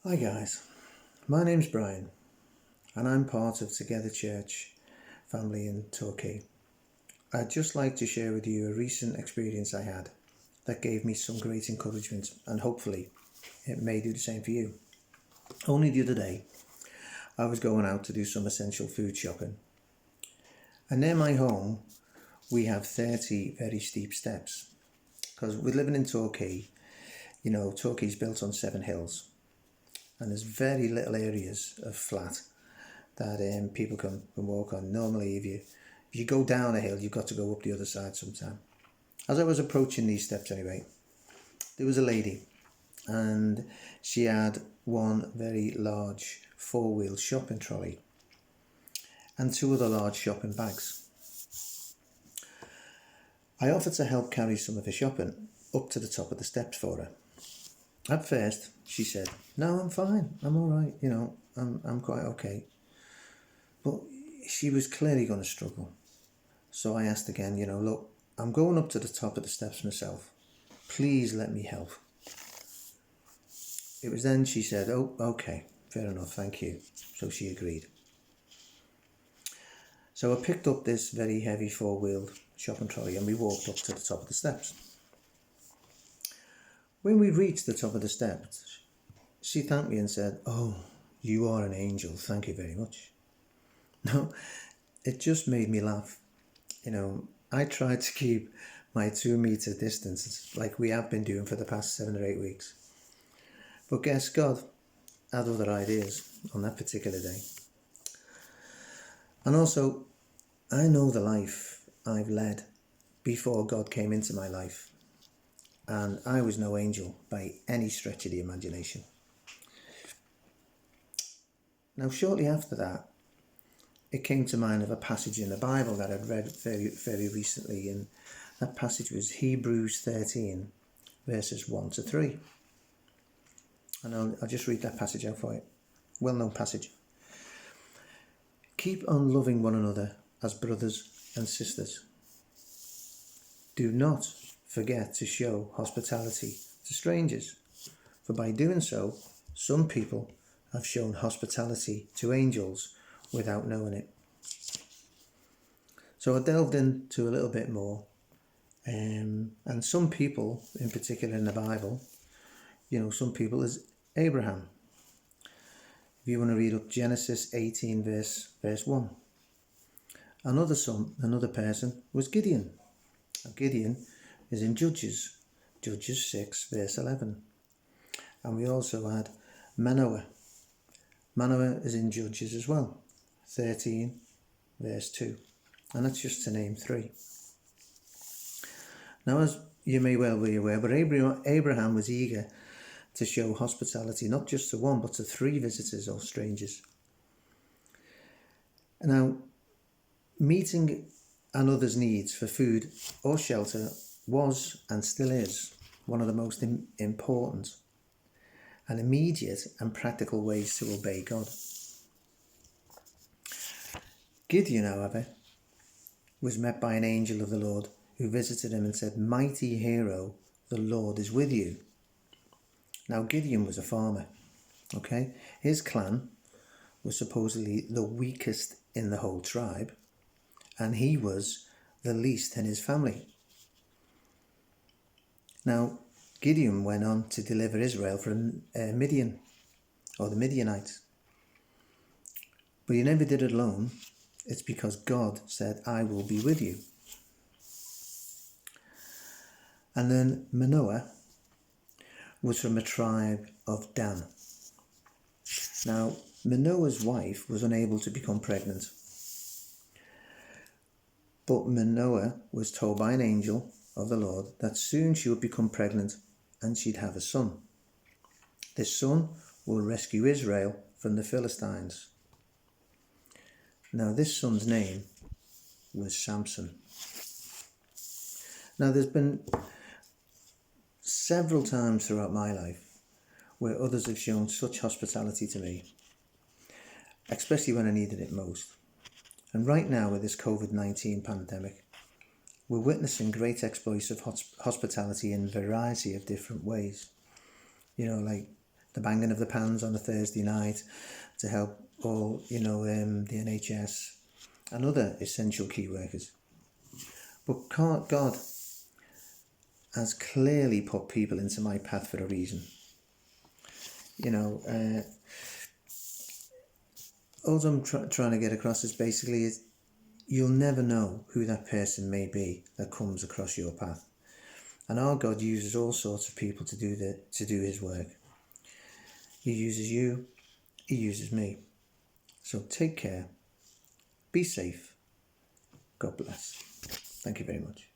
Hi guys, my name's Brian and I'm part of Together Church family in Torquay. I'd just like to share with you a recent experience I had that gave me some great encouragement, and hopefully it may do the same for you. Only the other day I was going out to do some essential food shopping, and near my home we have 30 very steep steps because we're living in Torquay. You know, Torquay's built on 7 hills and there's very little areas of flat that people can walk on. Normally if you go down a hill, you've got to go up the other side sometime. As I was approaching these steps anyway, there was a lady and she had one very large 4-wheel shopping trolley and 2 other large shopping bags. I offered to help carry some of her shopping up to the top of the steps for her. At first she said, "No, I'm fine, I'm alright, I'm quite okay." But she was clearly going to struggle. So I asked again, "Look, I'm going up to the top of the steps myself. Please let me help." It was then she said, "Oh, okay, fair enough, thank you." So she agreed. So I picked up this very heavy 4-wheeled shopping trolley and we walked up to the top of the steps. When we reached the top of the steps, she thanked me and said, "Oh, you are an angel, thank you very much." No, it just made me laugh. I tried to keep my 2-meter distance like we have been doing for the past 7 or 8 weeks. But guess God had other ideas on that particular day. And also, I know the life I've led before God came into my life. And I was no angel by any stretch of the imagination. Now, shortly after that, it came to mind of a passage in the Bible that I'd read very, very recently, and that passage was Hebrews 13, verses 1 to 3. And I'll just read that passage out for you. Well-known passage. "Keep on loving one another as brothers and sisters. Do not forget to show hospitality to strangers, for by doing so, some people have shown hospitality to angels without knowing it." So I delved into a little bit more, and some people in particular in the Bible, some people is Abraham. If you want to read up Genesis 18 verse 1. Another person was Gideon. Gideon is in Judges 6 verse 11. And we also had Manoah. Manoah is in Judges as well, 13 verse 2. And that's just to name 3. Now, as you may well be aware, but Abraham was eager to show hospitality not just to 1 but to 3 visitors or strangers. Now, meeting another's needs for food or shelter was and still is one of the most important and immediate and practical ways to obey God. Gideon, however, was met by an angel of the Lord who visited him and said, "Mighty hero, the Lord is with you." Now, Gideon was a farmer, okay? His clan was supposedly the weakest in the whole tribe, and he was the least in his family. Now, Gideon went on to deliver Israel from Midian, or the Midianites. But he never did it alone. It's because God said, "I will be with you." And then Manoah was from a tribe of Dan. Now, Manoah's wife was unable to become pregnant. But Manoah was told by an angel of the Lord that soon she would become pregnant and she'd have a son. This son will rescue Israel from the Philistines. Now, this son's name was Samson. Now, there's been several times throughout my life where others have shown such hospitality to me, especially when I needed it most. And right now with this COVID-19 pandemic, we're witnessing great exploits of hospitality in a variety of different ways. Like the banging of the pans on a Thursday night to help all, the NHS and other essential key workers. But God has clearly put people into my path for a reason. All I'm trying to get across is basically you'll never know who that person may be that comes across your path. And our God uses all sorts of people to do his work. He uses you, he uses me. So take care, be safe, God bless. Thank you very much.